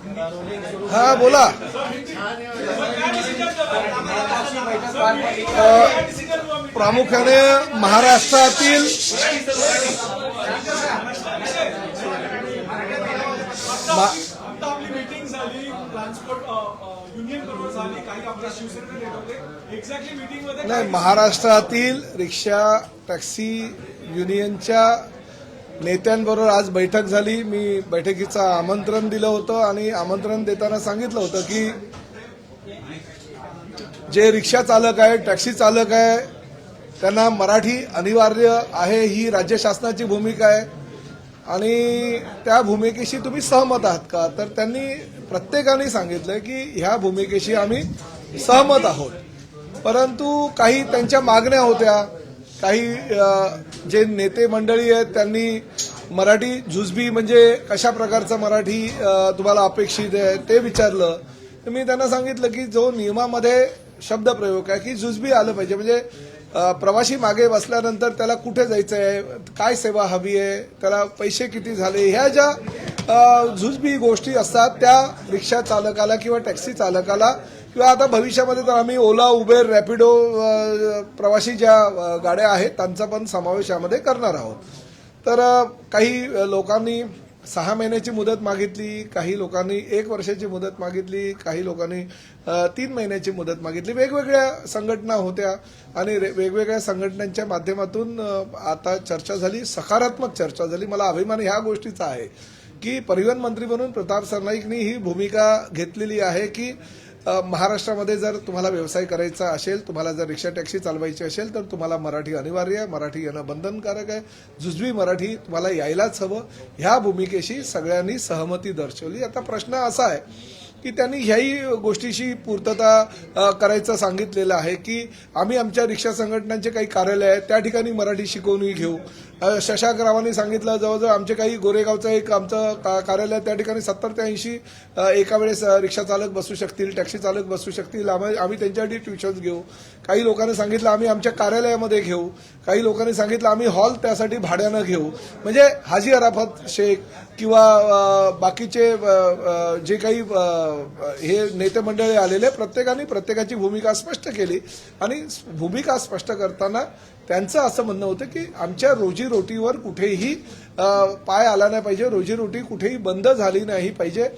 हा बोला. प्रामुख्याने महाराष्ट्रातील नाही, महाराष्ट्रातील रिक्षा टॅक्सी युनियनच्या नेत्यांबरोबर आज बैठक झाली. मी बैठकीचं आमंत्रण दिलं होतं आणि आमंत्रण देताना सांगितलं होतं की जे रिक्षा चालक आहे, टॅक्सी चालक आहे, त्यांना मराठी अनिवार्य आहे, ही राज्य शासनाची भूमिका आहे आणि त्या भूमिकेशी तुम्ही सहमत आहात का? तर त्यांनी प्रत्येकाने सांगितलं की ह्या भूमिकेशी आम्ही सहमत आहोत, परंतु काही त्यांच्या मागण्या होत्या. काही जे नेते मंडळी आहेत त्यांनी मराठी जुजबी म्हणजे कशा प्रकारचं मराठी तुम्हाला अपेक्षित आहे ते विचारलं. तर मी त्यांना सांगितलं की जो नियमामध्ये शब्दप्रयोग आहे की जुजबी आलं पाहिजे, म्हणजे प्रवासी मागे बसल्यानंतर त्याला कुठे जायचं आहे, काय सेवा हवी आहे, त्याला पैसे किती झाले, ह्या ज्या जुजबी गोष्टी असतात त्या रिक्षा चालकाला किंवा टॅक्सी चालकाला किंवा आता भविष्यामध्ये तर आम्ही ओला, उबेर, रॅपिडो प्रवासी ज्या गाड्या आहेत त्यांचा पण समावेश यामध्ये करणार आहोत. तर काही लोकांनी 6 महिन्याची मुदत मागितली, काही लोकांनी 1 वर्षाची मुदत मागितली, काही लोकांनी 3 महिन्याची मुदत मागितली. वेगवेगळ्या संघटना होत्या आणि वेगवेगळ्या संघटनांच्या माध्यमातून आता चर्चा झाली, सकारात्मक चर्चा झाली. मला अभिमान ह्या गोष्टीचा आहे की परिवहन मंत्री म्हणून प्रताप सरनाईकनी ही भूमिका घेतलेली आहे की महाराष्ट्रामध्ये जर तुम्हाला व्यवसाय करायचा असेल, तुम्हाला जर रिक्षा टॅक्सी चालवायची असेल तर तुम्हाला मराठी अनिवार्य आहे, मराठी येणं बंधनकारक आहे, जुजबी मराठी तुम्हाला यायलाच हवं. ह्या भूमिकेशी सगळ्यांनी सहमती दर्शवली. आता प्रश्न असा आहे की त्यांनी ह्याही गोष्टीशी पूर्तता करायचं सांगितलेलं आहे की आम्ही आमच्या रिक्षा संघटनांचे काही कार्यालय आहेत त्या ठिकाणी मराठी शिकवणी घेऊ. शशांक रावांनी सांगितलं जवळजवळ आमचे काही गोरेगावचं एक आमचं कार्यालय त्या ठिकाणी 70 ते 80 एका वेळेस रिक्षा चालक बसू शकतील, टॅक्सी चालक बसू शकतील, आम्ही त्यांच्यासाठी ट्युशन्स घेऊ. काही लोकांनी सांगितलं आम्ही आमच्या कार्यालयामध्ये घेऊ, काही लोकांनी सांगितलं आम्ही हॉल त्यासाठी भाड्यानं घेऊ. म्हणजे हाजी अराफत शेख किंवा बाकीचे जे काही हे नेते मंडळी आलेले प्रत्येकाने प्रत्येकाची भूमिका स्पष्ट केली आणि भूमिका स्पष्ट करताना त्यांचं असं म्हणणं होतं की आमच्या रोजीरोटीवर कुठेही पाय आला नाही पाहिजे, रोजीरोटी कुठेही बंद झाली नाही पाहिजे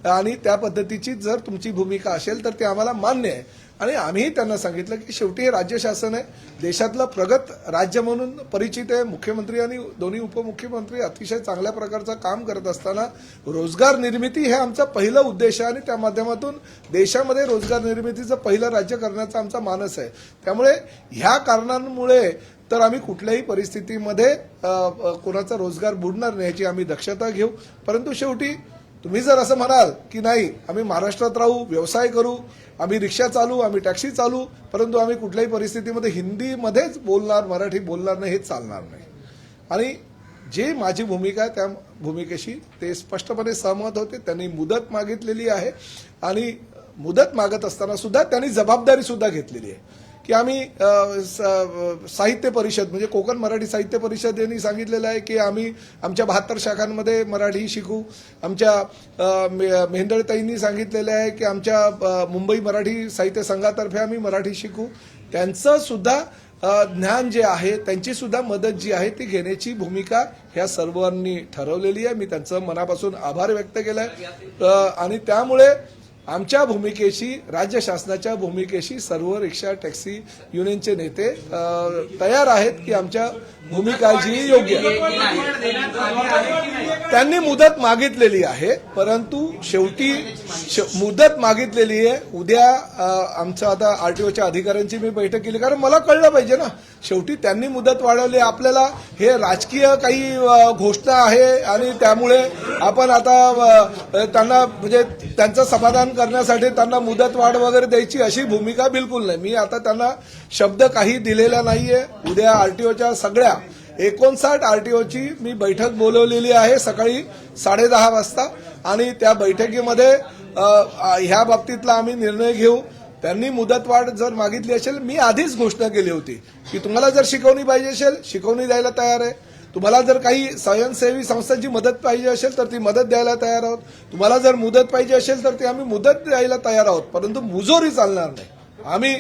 आणि त्या पद्धतीची जर तुमची भूमिका असेल तर ते आम्हाला मान्य आहे. आणि आम्हीही त्यांना सांगितलं की शेवटी हे राज्य शासन आहे, देशातलं प्रगत राज्य म्हणून परिचित आहे. मुख्यमंत्री आणि दोन्ही उपमुख्यमंत्री अतिशय चांगल्या प्रकारचं काम करत असताना रोजगार निर्मिती हे आमचा पहिलं उद्देश आहे आणि त्या माध्यमातून देशामध्ये रोजगार निर्मितीचं पहिलं राज्य करण्याचा आमचा मानस आहे. त्यामुळे ह्या कारणांमुळे तर आम्ही कुठल्याही परिस्थितीमध्ये कोणाचा रोजगार बुडणार नाही याची आम्ही दक्षता घेऊ. परंतु शेवटी तुम्ही जर असं म्हणाल की नाही आम्ही महाराष्ट्रात राहू, व्यवसाय करू, आम्ही रिक्षा चालू, आम्ही टॅक्सी चालू, परंतु आम्ही कुठल्याही परिस्थितीमध्ये हिंदीमध्येच बोलणार, मराठी बोलणार नाही, हे चालणार नाही. आणि जे माझी भूमिका आहे त्या भूमिकेशी ते स्पष्टपणे सहमत होते. त्यांनी मुदत मागितलेली आहे आणि मुदत मागत असताना सुद्धा त्यांनी जबाबदारी सुद्धा घेतलेली आहे की आम्ही साहित्य परिषद म्हणजे कोकण मराठी साहित्य परिषद यांनी सांगितलेलं आहे की आम्ही आमच्या 72 शाखांमध्ये मराठी शिकू. आमच्या मेहंदळताईंनी सांगितलेलं आहे की आमच्या मुंबई मराठी साहित्य संघातर्फे आम्ही मराठी शिकू. त्यांचं सुद्धा ज्ञान जे आहे, त्यांची सुद्धा मदत जी आहे ती घेण्याची भूमिका ह्या सर्वांनी ठरवलेली आहे. मी त्यांचं मनापासून आभार व्यक्त केलाय आणि त्यामुळे आमच्या भूमिकेशी, राज्य शासनाच्या भूमिकेशी सर्व रिक्षा टॅक्सी युनियनचे नेते तयार आहेत की आमच्या भूमिका जी योग्य आहे. त्यांनी मुदत मागितलेली आहे, परंतु शेवटी मुदत मागितलेली आहे. उद्या आमचं आता आरटीओच्या अधिकाऱ्यांची मी बैठक केली, कारण मला कळलं पाहिजे ना, शेवटी त्यांनी मुदत वाढवली. आपल्याला हे राजकीय काही घोषणा आहे आणि त्यामुळे आपण आता त्यांना म्हणजे त्यांचं समाधान करण्यासाठी त्यांना मुदत वाढ वगैरे द्यायची अशी भूमिका बिलकुल नाही. मी आता त्यांना शब्द काही दिलेला नाहीये. उद्या आरटीओच्या सगळ्या 59 आरटीओची मी बैठक बोलवलेली आहे सकाळी 10:30 वाजता आणि त्या बैठकीमध्ये ह्या बाबतीतला आम्ही निर्णय घेऊ. त्यांनी मुदतवाढ जर मागितली असेल, मी आधीच घोषणा केली होती की तुम्हाला जर शिकवणी पाहिजे असेल शिकवणी द्यायला तयार आहे, तुम्हाला जर काही स्वयंसेवी संस्थांची मदत पाहिजे असेल तर ती मदत द्यायला तयार आहोत. तुम्हाला जर मुदत पाहिजे असेल तर ती आम्ही मुदत द्यायला तयार आहोत, परंतु मुजोरी चालणार नाही. आम्ही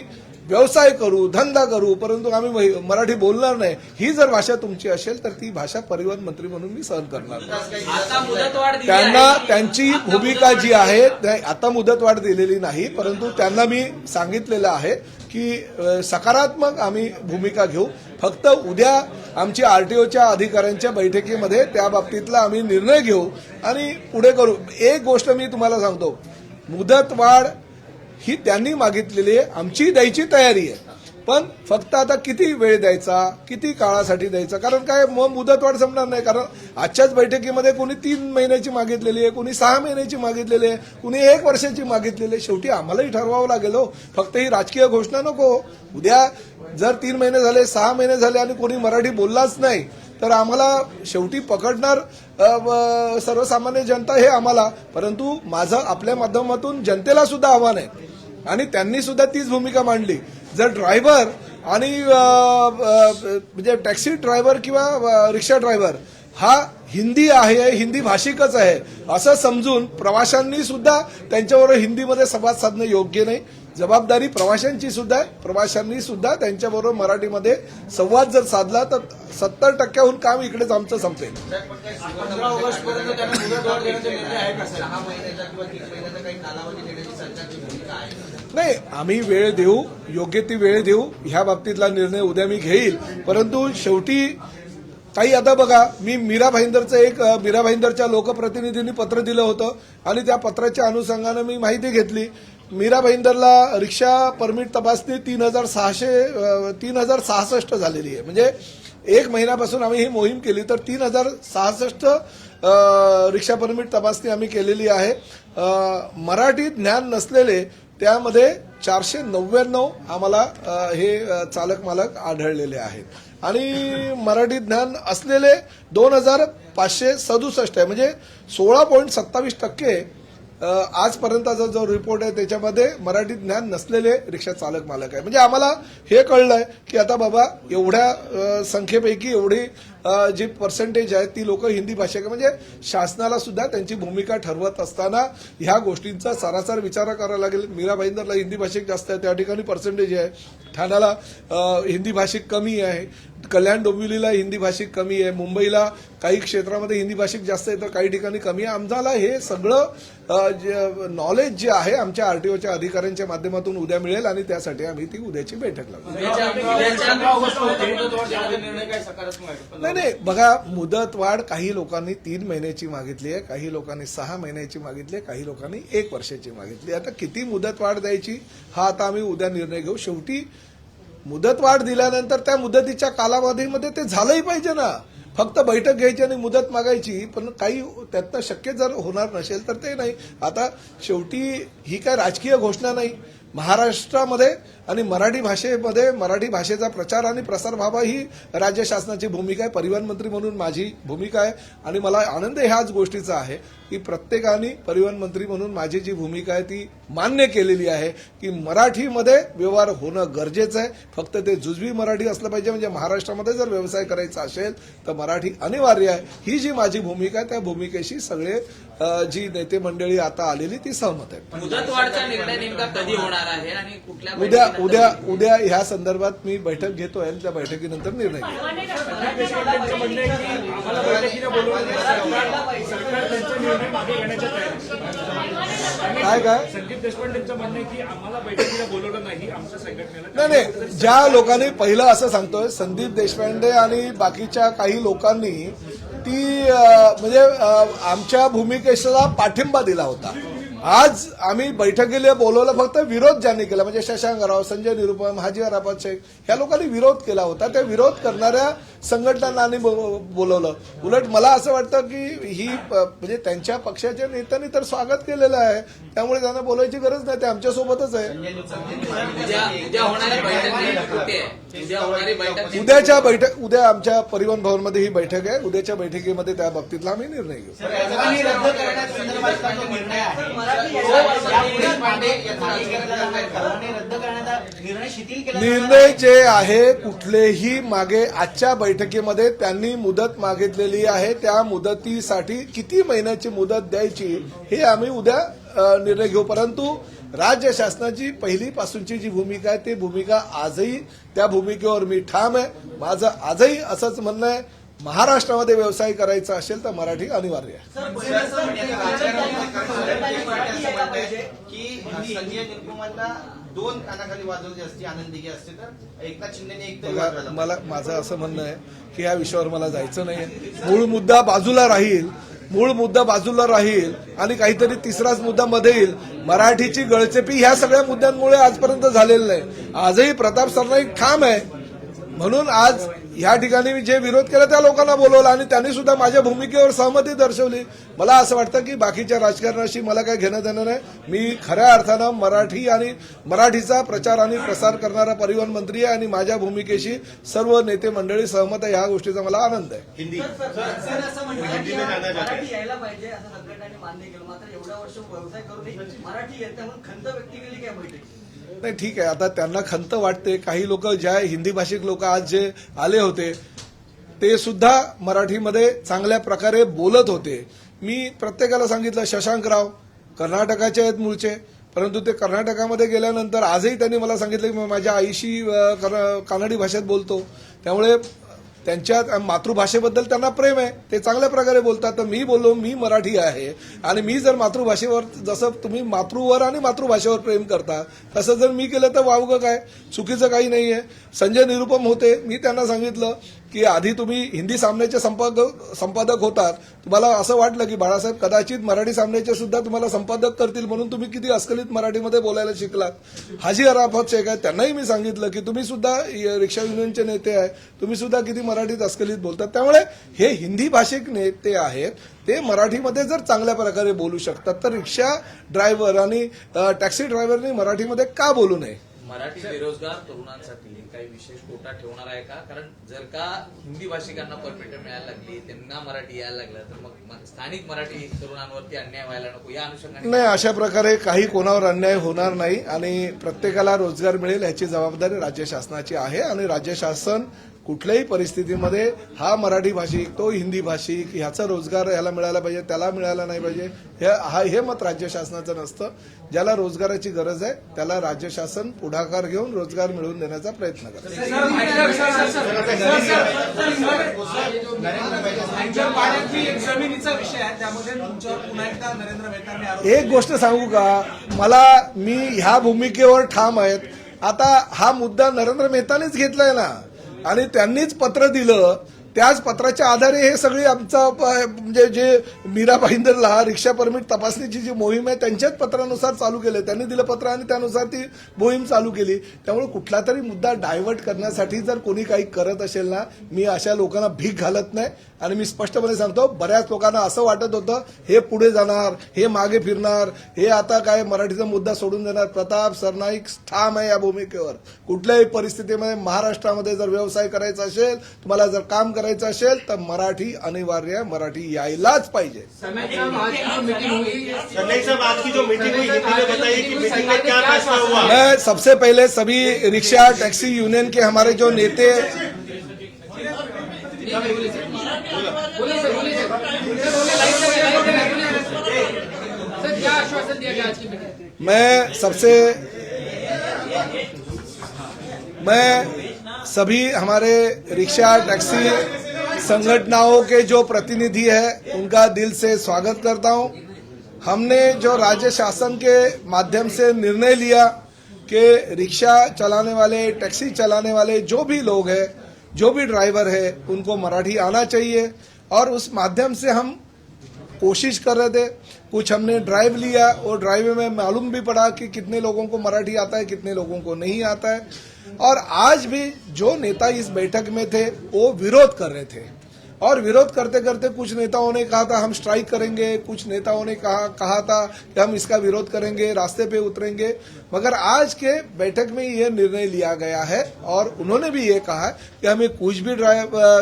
व्यवसाय करू, धंदा करू, परंतु आम्ही मराठी बोलणार नाही. ही जर भाषा तुमची असेल तर ती भाषा परिवहन मंत्री म्हणून मी सहन करणार नाही. त्यांना त्यांची भूमिका जी आहे, आता मुदतवाढ दिलेली नाही, परंतु त्यांना मी सांगितलेलं आहे की सकारात्मक आम्ही भूमिका घेऊ. फक्त उद्या आमची आरटीओच्या अधिकाऱ्यांच्या बैठकीमध्ये त्या बाबतीतला आम्ही निर्णय घेऊ आणि पुढे करू. एक गोष्ट मी तुम्हाला सांगतो, मुदतवाढ ही त्यांनी मागितलेली आहे, आमची द्यायची तयारी आहे, पण फक्त आता किती वेळ द्यायचा, किती काळासाठी द्यायचा, कारण काय मग मुदतवाढ संपणार नाही. कारण आजच्याच बैठकीमध्ये कोणी 3 महिन्याची मागितलेली आहे, कोणी 6 महिन्याची मागितलेली आहे, कोणी 1 वर्षाची मागितलेली आहे. शेवटी आम्हालाही ठरवावं लागेल हो, फक्त ही राजकीय घोषणा नको. उद्या जर 3 महिने झाले, 6 महिने झाले आणि कोणी मराठी बोललाच नाही तर आम्हाला शेवटी पकडणार सर्वसामान्य जनता हे आम्हाला. परंतु माझं आपल्या माध्यमातून जनतेला सुद्धा आव्हान आहे आणि त्यांनी सुद्धा तीच भूमिका मांडली. जर ड्रायव्हर आणि म्हणजे टॅक्सी ड्रायव्हर किंवा रिक्षा ड्रायव्हर हा हिंदी आहे, हिंदी भाषिकच आहे असं समजून प्रवाशांनी सुद्धा त्यांच्याबरोबर हिंदीमध्ये संवाद साधणं योग्य नाही. जबाबदारी प्रवाशांची सुद्धा आहे. प्रवाशांनी सुद्धा त्यांच्याबरोबर मराठीमध्ये संवाद जर साधला तर 70% काम इकडेच आमचं संपेल. 15 ऑगस्टपर्यंत त्यांना मुदतवाढ देण्याचा निर्णय आहे का? 6 महिन्याचा किंवा 3 महिन्याचा काही कालावधी देण्याची सरकारची भूमिका आहे? नाही, आम्ही वेळ देऊ, योग्य ती वेळ देऊ. ह्या बाबतीतला निर्णय उद्या मी घेईल. परंतु शेवटी काही आता बघा, मी मीरा भाईंदरच्या लोकप्रतिनिधींनी पत्र दिलं होतं आणि त्या पत्राच्या अनुषंगानं मी माहिती घेतली. मीरा भाईंदरला रिक्षा परमिट तपासणी 3066 झालेली आहे. म्हणजे 1 महिन्यापासून आम्ही ही मोहीम केली तर 3066 रिक्षा परमिट तपासणी आम्ही केलेली आहे. मराठी ज्ञान नसलेले त्यामध्ये 499 आम्हाला हे चालक मालक आढळलेले आहेत आणि मराठी ज्ञान असलेले 2567 आहे. म्हणजे 16.27% आजपर्यंतचा जो रिपोर्ट आहे त्याच्यामध्ये मराठी ज्ञान नसलेले रिक्षा चालक मालक आहे. म्हणजे आम्हाला हे कळलंय की आता बाबा एवढ्या संख्येपैकी एवढी जी पर्सेंटेज आहे ती लोक हिंदी भाषिक, म्हणजे शासनाला सुद्धा त्यांची भूमिका ठरवत असताना ह्या गोष्टींचा सरासर विचार करावा लागेल. मीरा भाईंदरला हिंदी भाषिक जास्त आहे, त्या ठिकाणी पर्सेंटेज आहे. ठाण्याला हिंदी भाषिक कमी आहे, कल्याण डोंबिवलीला हिंदी भाषिक कमी आहे, मुंबईला काही क्षेत्रामध्ये हिंदी भाषिक जास्त आहे तर काही ठिकाणी कमी आहे. आम्हाला हे सगळं नॉलेज जे आहे आमच्या आरटीओच्या अधिकाऱ्यांच्या माध्यमातून उद्या मिळेल आणि त्यासाठी आम्ही ती उद्याची बैठक लावू. नाही, बघा, मुदतवाढ काही लोकांनी 3 महिन्याची मागितली आहे, काही लोकांनी 6 महिन्याची मागितली आहे, काही लोकांनी 1 वर्षाची मागितली. आता किती मुदतवाढ द्यायची हा आता आम्ही उद्या निर्णय घेऊ. शेवटी मुदतवाढ दिल्यानंतर त्या मुदतीच्या कालावधीमध्ये ते झालंही पाहिजे ना. फक्त बैठक घ्यायची आणि मुदत मागायची, पण काही त्यातनं शक्य जर होणार नसेल तर ते नाही. आता शेवटी ही काय राजकीय घोषणा नाही. महाराष्ट्रामध्ये आणि मराठी भाषेमध्ये मराठी भाषेचा प्रचार आणि प्रसार व्हावा ही राज्य शासनाची भूमिका आहे. परिवहन मंत्री म्हणून माझी भूमिका आहे आणि मला आनंद ह्याच गोष्टीचा आहे की प्रत्येकाने परिवहन मंत्री म्हणून माझी जी भूमिका आहे ती मान्य केलेली आहे की मराठीमध्ये व्यवहार होणं गरजेचं आहे. फक्त ते जुजवी मराठी असलं पाहिजे. म्हणजे महाराष्ट्रामध्ये जर व्यवसाय करायचा असेल तर मराठी अनिवार्य आहे. ही जी माझी भूमिका आहे त्या भूमिकेशी सगळे जी नेते मंडळी आता आलेली ती सहमत आहे. मुदतवाढचा निर्णय नेमका कधी होणार आहे आणि कुठल्या उद्या ह्या संदर्भात मी बैठक घेतोय आणि त्या बैठकीनंतर निर्णय घेऊ. काय संदीप देशपांडेंचं म्हणणं की आम्हाला बैठकीला बोलवलं नाही आमच्या संघटनेला. नाही, ज्या लोकांनी पहिलं असं सांगतोय संदीप देशपांडे आणि बाकीच्या काही लोकांनी ती म्हणजे आमच्या भूमिकेला पाठिंबा दिला होता. आज आम्ही बैठकीला बोलवलं, फक्त विरोध ज्यांनी केला म्हणजे शशांक राव, संजय निरुपम, हाजी अराफत शेख ह्या लोकांनी विरोध केला होता. त्या विरोध करणाऱ्या संघटनांनी बोलवलं. उलट मला असं वाटतं की ही म्हणजे त्यांच्या पक्षाच्या नेत्यांनी तर स्वागत केलेलं आहे, त्यामुळे त्यांना बोलायची गरज नाही. ते आमच्या सोबतच आहे. उद्या आमच्या परिवहन भवनमध्ये ही बैठक आहे. उद्याच्या बैठकीमध्ये त्या बाबतीतला आम्ही निर्णय घेऊ. रद्द करण्याचा निर्णय शिथिल केला निर्णय जे आहे कुठलेही मागे आजच्या बैठकीमध्ये त्यांनी मुदत मागितलेली आहे. त्या मुदतीसाठी किती महिन्याची मुदत द्यायची हे आम्ही उद्या निर्णय घेऊ. परंतु राज्य शासनाची पहिलीपासूनची जी भूमिका आहे ती भूमिका आजही त्या भूमिकेवर मी ठाम आहे. माझं आजही असंच म्हणणं आहे, महाराष्ट्रामध्ये व्यवसाय करायचा असेल तर मराठी अनिवार्य आहे. की संजय निरुपमला 2 कानाखाली वाजवली असती, आनंद दिघे असते तर एकनाथ शिंदेने एक तरी वाजवला. मला माझं असं म्हणणं आहे की या विषयावर मला जायचं नाही. मूळ मुद्दा बाजूला राहील आणि काहीतरी तिसराच मुद्दा मध्ये येईल. मराठीची गळचेपी ह्या सगळ्या मुद्द्यांमुळे आजपर्यंत झालेलं नाही. आजही प्रताप सरनाईक ठाम आहे. म्हणून आज या ठिकाणी मी जे विरोध केला त्या लोकांना बोलवलं आणि त्यांनी सुद्धा माझ्या भूमिकेवर सहमती दर्शवली. मला असं वाटतं की बाकीच्या राजकारणाशी मला काही घेणं देणं नाही. मी खऱ्या अर्थानं मराठी आणि मराठीचा प्रचार आणि प्रसार करणारा परिवहन मंत्री आहे आणि माझ्या भूमिकेशी सर्व नेते मंडळी सहमत आहे. ह्या गोष्टीचा मला आनंद आहे. हिंदी सर असं म्हणतात की मराठी यायला पाहिजे असं सगळ्यांनी मान्य केलं, मात्र एवढ्या वर्ष व्यवसाय करून मराठी येते म्हणून खंत व्यक्त केली काय बैठक? नाही ठीक आहे, आता त्यांना खंत वाटते. काही लोक ज्या हिंदी भाषिक लोक आज जे आले होते ते सुद्धा मराठीमध्ये चांगल्या प्रकारे बोलत होते. मी प्रत्येकाला सांगितलं, शशांकराव कर्नाटकाचे आहेत मूळचे, परंतु ते कर्नाटकामध्ये गेल्यानंतर आजही त्यांनी मला सांगितलं की मी माझ्या आईशी कानडी भाषेत बोलतो. त्यामुळे त्यांच्या मातृभाषेबद्दल त्यांना प्रेम आहे, ते चांगल्या प्रकारे बोलतात. तर मी बोललो मी मराठी आहे आणि मी जर मातृभाषेवर, जसं तुम्ही मातृवर आणि मातृभाषेवर प्रेम करता तसं जर मी केलं तर वावगं काय, चुकीचं काही नाही आहे. संजय निरुपम होते, मी त्यांना सांगितलं की आधी तुम्ही हिंदी सामन्याचे संपादक होतात, तुम्हाला असं वाटलं की बाळासाहेब कदाचित मराठी सामन्याचे सुद्धा तुम्हाला संपादक करतील म्हणून तुम्ही किती अस्खलित मराठीमध्ये बोलायला शिकलात. हाजी अराफत शेख आहे, त्यांनाही मी सांगितलं की तुम्ही सुद्धा रिक्षा युनियनचे नेते आहे, तुम्ही सुद्धा किती मराठीत अस्खलित बोलतात. त्यामुळे हे हिंदी भाषिक नेते आहेत, ते मराठीमध्ये जर चांगल्या प्रकारे बोलू शकतात तर रिक्षा ड्रायव्हर आणि टॅक्सी ड्रायव्हरनी मराठीमध्ये का बोलू नये? मराठी बेरोजगार तरुणांसाठी काही विशेष कोटा ठेवणार आहे का? कारण जर का हिंदी भाषिकांना परमिट मिळायला लागली, त्यांना मराठी यायला लागलं तर मग स्थानिक मराठी तरुणांवरती अन्याय व्हायला नको या अनुषंगाने नाही, अशा प्रकारे काही कोणावर अन्याय होणार नाही आणि प्रत्येकाला रोजगार मिळेल याची जबाबदारी राज्य शासनाची आहे. आणि राज्य शासन कुठल्याही परिस्थितीमध्ये हा मराठी भाषिक तो हिंदी भाषिक ह्याचा रोजगार याला मिळाला पाहिजे त्याला मिळाला नाही पाहिजे हे मत राज्य शासनाचं नसतं. ज्याला रोजगाराची गरज आहे त्याला राज्य शासन पुढाकार घेऊन रोजगार मिळवून देण्याचा प्रयत्न करतं. जमिनीचा विषय आहे, त्यामध्ये तुमच्यावर पुन्हा एकदा नरेंद्र मेहतांनी आरोप एक गोष्ट सांगू का, मी ह्या भूमिकेवर ठाम आहेत. आता हा मुद्दा नरेंद्र मेहतानीच घेतलाय ना आणि त्यांनीच पत्र दिलं, त्याच पत्राच्या आधारे हे सगळी आमचा म्हणजे जे मीरा भाईंदरला रिक्षा परमिट तपासणीची जी मोहीम आहे त्यांच्याच पत्रानुसार चालू केलं. त्यांनी दिलं पत्र आणि त्यानुसार ती मोहीम चालू केली. त्यामुळे कुठला तरी मुद्दा डायव्हर्ट करण्यासाठी जर कोणी काही करत असेल ना, मी अशा लोकांना भीक घालत नाही. आणि मी स्पष्टपणे सांगतो, बऱ्याच लोकांना असं वाटत होतं हे पुढे जाणार, हे मागे फिरणार, हे आता काय मराठीचा मुद्दा सोडून देणार. प्रताप सरनाईक ठाम आहे या भूमिकेवर. कुठल्याही परिस्थितीमध्ये महाराष्ट्रामध्ये जर व्यवसाय करायचा असेल, तुम्हाला जर काम करायचं असेल तर मराठी अनिवार्य आहे, मराठी यायलाच पाहिजे. संजय साहब आज की जो मीटिंग हुई, हिंदी में बताइए कि मीटिंग में क्या फैसला हुआ? मैं सबसे पहले सभी रिक्शा टैक्सी यूनियन के हमारे जो नेते क्या आश्वासन दिया गया आज की मीटिंग? मैं सभी हमारे रिक्शा टैक्सी संगठनों के जो प्रतिनिधि हैं उनका दिल से स्वागत करता हूं. हमने जो राज्य शासन के माध्यम से निर्णय लिया कि रिक्शा चलाने वाले, टैक्सी चलाने वाले जो भी लोग हैं, जो भी ड्राइवर है, उनको मराठी आना चाहिए. और उस माध्यम से हम कोशिश कर रहे थे. कुछ हमने ड्राइव लिया और ड्राइव में मालूम भी पड़ा कि कितने लोगों को मराठी आता है, कितने लोगों को नहीं आता है. और आज भी जो नेता इस बैठक में थे वो विरोध कर रहे थे. और विरोध करते करते कुछ नेताओं ने कहा था हम स्ट्राइक करेंगे, कुछ नेताओं ने कहा था कि हम इसका विरोध करेंगे, रास्ते पे उतरेंगे। मगर आज के बैठक में ये निर्णय लिया गया है और उन्होंने भी ये कहा कि हमें कुछ भी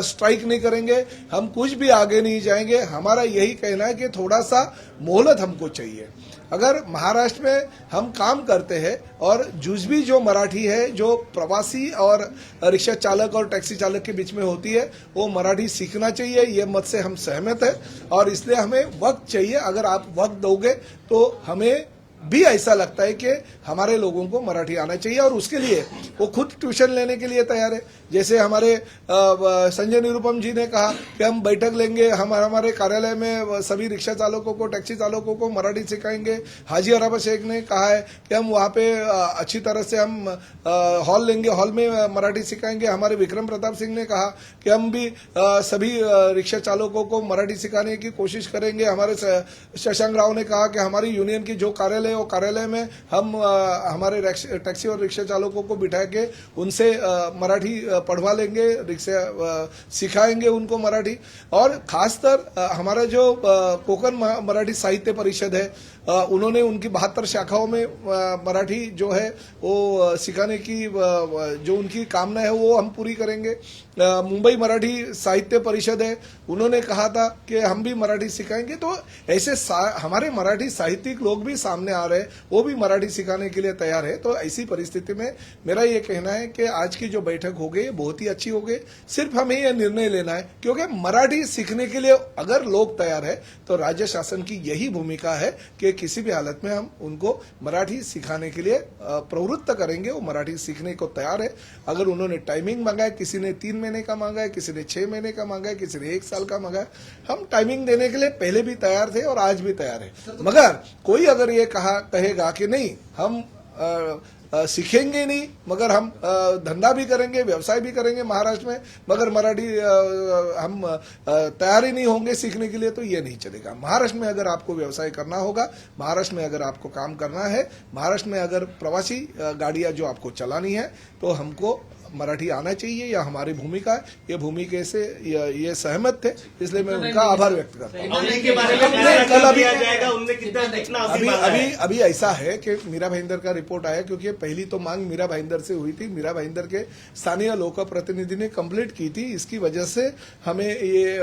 स्ट्राइक नहीं करेंगे, हम कुछ भी आगे नहीं जाएंगे। हमारा यही कहना है कि थोड़ा सा मोहलत हमको चाहिए। अगर महाराष्ट्र में हम काम करते हैं और जुजबी जो मराठी है, जो प्रवासी और रिक्शा चालक और टैक्सी चालक के बीच में होती है, वो मराठी सीखना चाहिए, ये मत से हम सहमत हैं और इसलिए हमें वक्त चाहिए। अगर आप वक्त दोगे तो हमें भी ऐसा लगता है कि हमारे लोगों को मराठी आना चाहिए और उसके लिए वो खुद ट्यूशन लेने के लिए तैयार है। जैसे हमारे संजय निरुपम जी ने कहा कि हम बैठक लेंगे, हम हमारे कार्यालय में सभी रिक्शा चालकों को, टैक्सी चालकों को मराठी सिखाएंगे। हाजी अरब शेख ने कहा है कि हम वहाँ पे अच्छी तरह से हम हॉल लेंगे, हॉल में मराठी सिखाएंगे। हमारे विक्रम प्रताप सिंह ने कहा कि हम भी सभी रिक्शा चालकों को मराठी सिखाने की कोशिश करेंगे। हमारे शशांक राव ने कहा कि हमारी यूनियन की जो कार्यालय है वो कार्यालय में हम हमारे टैक्सी और रिक्शा चालकों को बिठा के उनसे मराठी पढ़वा लेंगे, रिक्शा सिखाएंगे उनको मराठी। और खासकर हमारा जो कोकण मराठी साहित्य परिषद है, उन्होंने उनकी 72 शाखाओं में मराठी जो है वो सिखाने की जो उनकी कामना है वो हम पूरी करेंगे। मुंबई मराठी साहित्य परिषद है, उन्होंने कहा था कि हम भी मराठी सिखाएंगे। तो ऐसे हमारे मराठी साहित्यिक लोग भी सामने आ रहे हैं, वो भी मराठी सिखाने के लिए तैयार है। तो ऐसी परिस्थिति में मेरा ये कहना है कि आज की जो बैठक हो गई बहुत ही अच्छी हो गई। सिर्फ हमें यह निर्णय लेना है, क्योंकि मराठी सीखने के लिए अगर लोग तैयार है तो राज्य शासन की यही भूमिका है कि किसी भी हालत में हम उनको मराठी सिखाने के लिए प्रवृत्त करेंगे। वो मराठी सीखने को तैयार है। अगर उन्होंने टाइमिंग मांगा है, किसी ने 3 महीने का मांगा है, किसी ने 6 महीने का मांगा है, किसी ने 1 साल का मांगा है, हम टाइमिंग देने के लिए पहले भी तैयार थे और आज भी तैयार है। मगर कोई अगर ये कहेगा कि नहीं हम सीखेंगे नहीं, मगर हम धंधा भी करेंगे, व्यवसाय भी करेंगे महाराष्ट्र में, मगर मराठी हम तैयार ही नहीं होंगे सीखने के लिए, तो ये नहीं चलेगा। महाराष्ट्र में अगर आपको व्यवसाय करना होगा, महाराष्ट्र में अगर आपको काम करना है, महाराष्ट्र में अगर प्रवासी गाड़ियां जो आपको चलानी है, तो हमको मराठी आना चाहिए। या हमारी भूमिका है, ये भूमिका से ये सहमत थे, इसलिए मैं उनका आभार व्यक्त करता हूँ। आने के बारे में क्या कल दिया जाएगा, उनने कितना देखना अभी ऐसा है कि मीरा भाईंदर का रिपोर्ट आया, क्योंकि पहली तो मांग मीरा भाईंदर से हुई थी। मीरा भाईंदर के स्थानीय लोक प्रतिनिधि ने कंप्लीट की थी। इसकी वजह से हमें ये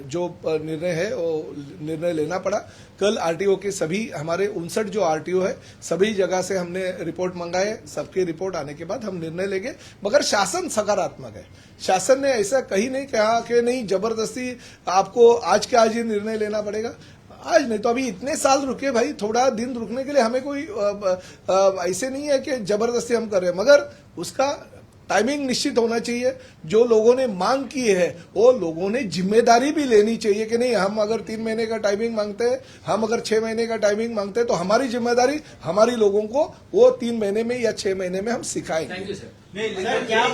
जो निर्णय है वो निर्णय लेना पड़ा। कल आरटीओ के सभी हमारे 59 जो आरटीओ है, सभी जगह से हमने रिपोर्ट मंगाए। सबकी रिपोर्ट आने के बाद हम निर्णय लेंगे। मगर शासन सकारात्मक है। शासन ने ऐसा कहीं नहीं कहा कि नहीं जबरदस्ती आपको आज के आज ही निर्णय लेना पड़ेगा। आज नहीं तो अभी इतने साल रुके भाई, थोड़ा दिन रुकने के लिए हमें कोई ऐसे नहीं है कि जबरदस्ती हम कर रहे हैं, मगर उसका टाइमिंग निश्चित होना चाहिए। जो लोगों ने मांग की है वो लोगों ने जिम्मेदारी भी लेनी चाहिए कि नहीं, हम अगर 3 महीने का टाइमिंग मांगते हैं, हम अगर 6 महीने का टाइमिंग मांगते हैं, तो हमारी जिम्मेदारी हमारी लोगों को वो 3 महीने में या 6 महीने में हम सिखाएंगे। Thank you sir. क्या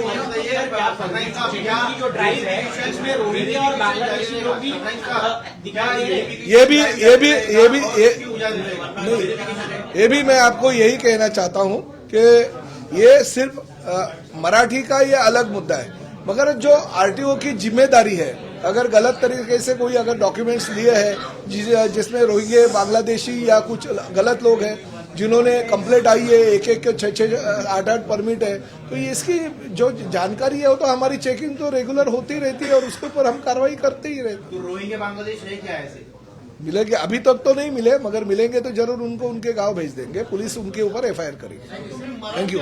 जो ड्राइव है उसमें रोहिंगी और बांग्लादेशी लोग भी दिखाई दे रहे हैं। ये भी मैं आपको यही कहना चाहता हूं कि ये सिर्फ मराठी का ये अलग मुद्दा है, मगर जो आरटीओ की जिम्मेदारी है, अगर गलत तरीके से कोई अगर डॉक्यूमेंट्स लिए हैं जिसमें रोहिंगे, बांग्लादेशी या कुछ गलत लोग हैं जिन्होंने कंप्लेंट आई है, 1-1 के 6-6 8-8 परमिट है, तो इसकी जो जानकारी है वो तो हमारी चेकिंग तो रेगुलर होती रहती है और उसके ऊपर हम कार्रवाई करते ही रहते हैं। तो रोहिंग्या बांग्लादेश है क्या ऐसे? मिलेंगे, अभी तक तो नहीं मिले, मगर मिलेंगे तो जरूर उनको उनके गांव भेज देंगे। पुलिस उनके ऊपर एफआईआर करेगी। Thank you.